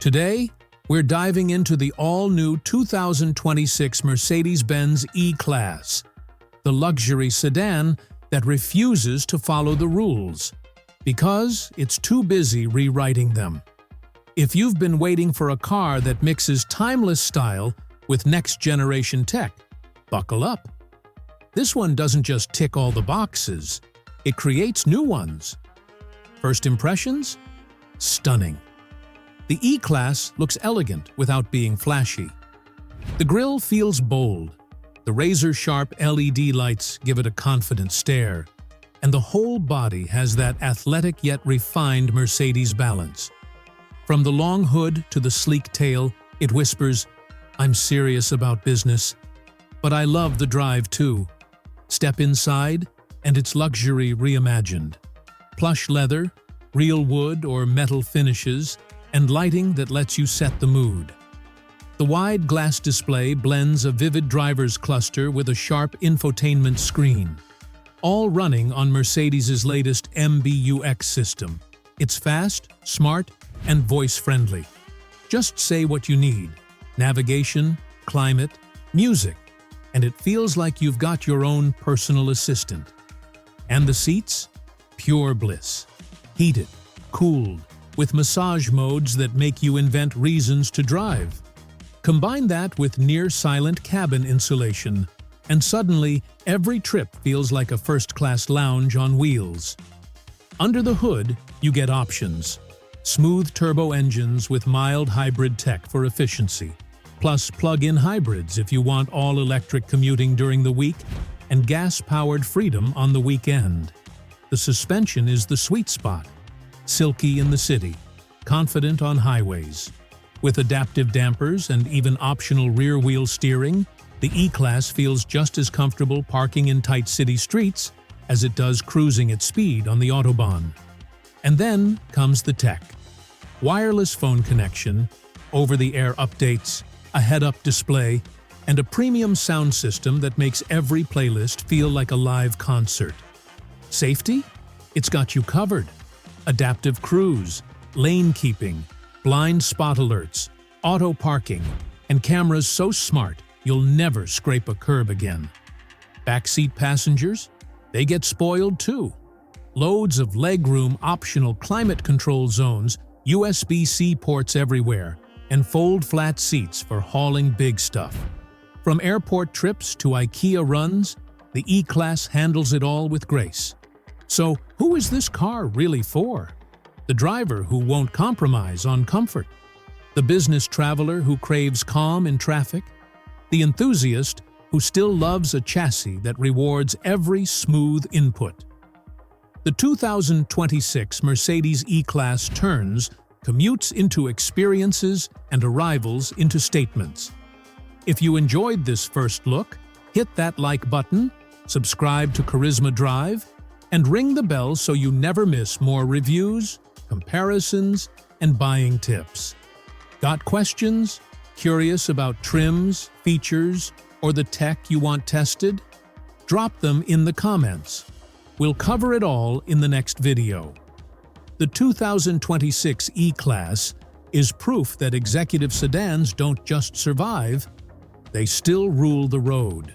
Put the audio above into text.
Today, we're diving into the all-new 2026 Mercedes-Benz E-Class, the luxury sedan that refuses to follow the rules because it's too busy rewriting them. If you've been waiting for a car that mixes timeless style with next-generation tech, buckle up. This one doesn't just tick all the boxes, it creates new ones. First impressions? Stunning. The E-Class looks elegant without being flashy. The grille feels bold. The razor-sharp LED lights give it a confident stare, and the whole body has that athletic yet refined Mercedes balance. From the long hood to the sleek tail, it whispers, "I'm serious about business." But I love the drive too. Step inside, and it's luxury reimagined. Plush leather, real wood or metal finishes, and lighting that lets you set the mood. The wide glass display blends a vivid driver's cluster with a sharp infotainment screen, all running on Mercedes' latest MBUX system. It's fast, smart, and voice-friendly. Just say what you need: navigation, climate, music, and it feels like you've got your own personal assistant. And the seats? Pure bliss. Heated, cooled, with massage modes that make you invent reasons to drive. Combine that with near-silent cabin insulation, and suddenly every trip feels like a first-class lounge on wheels. Under the hood, you get options. Smooth turbo engines with mild hybrid tech for efficiency, plus plug-in hybrids if you want all-electric commuting during the week, and gas-powered freedom on the weekend. The suspension is the sweet spot. Silky in the city, confident on highways. With adaptive dampers and even optional rear-wheel steering, the E-Class feels just as comfortable parking in tight city streets as it does cruising at speed on the Autobahn. And then comes the tech. Wireless phone connection, over-the-air updates, a head-up display, and a premium sound system that makes every playlist feel like a live concert. Safety? It's got you covered. Adaptive cruise, lane keeping, blind spot alerts, auto parking, and cameras so smart you'll never scrape a curb again. Backseat passengers? They get spoiled too. Loads of legroom, optional climate control zones, USB-C ports everywhere, and fold-flat seats for hauling big stuff. From airport trips to IKEA runs, the E-Class handles it all with grace. So, who is this car really for? The driver who won't compromise on comfort? The business traveler who craves calm in traffic? The enthusiast who still loves a chassis that rewards every smooth input? The 2026 Mercedes E-Class turns commutes into experiences and arrivals into statements. If you enjoyed this first look, hit that like button, subscribe to Carisma Drive, and ring the bell so you never miss more reviews, comparisons, and buying tips. Got questions? Curious about trims, features, or the tech you want tested? Drop them in the comments. We'll cover it all in the next video. The 2026 E-Class is proof that executive sedans don't just survive, they still rule the road.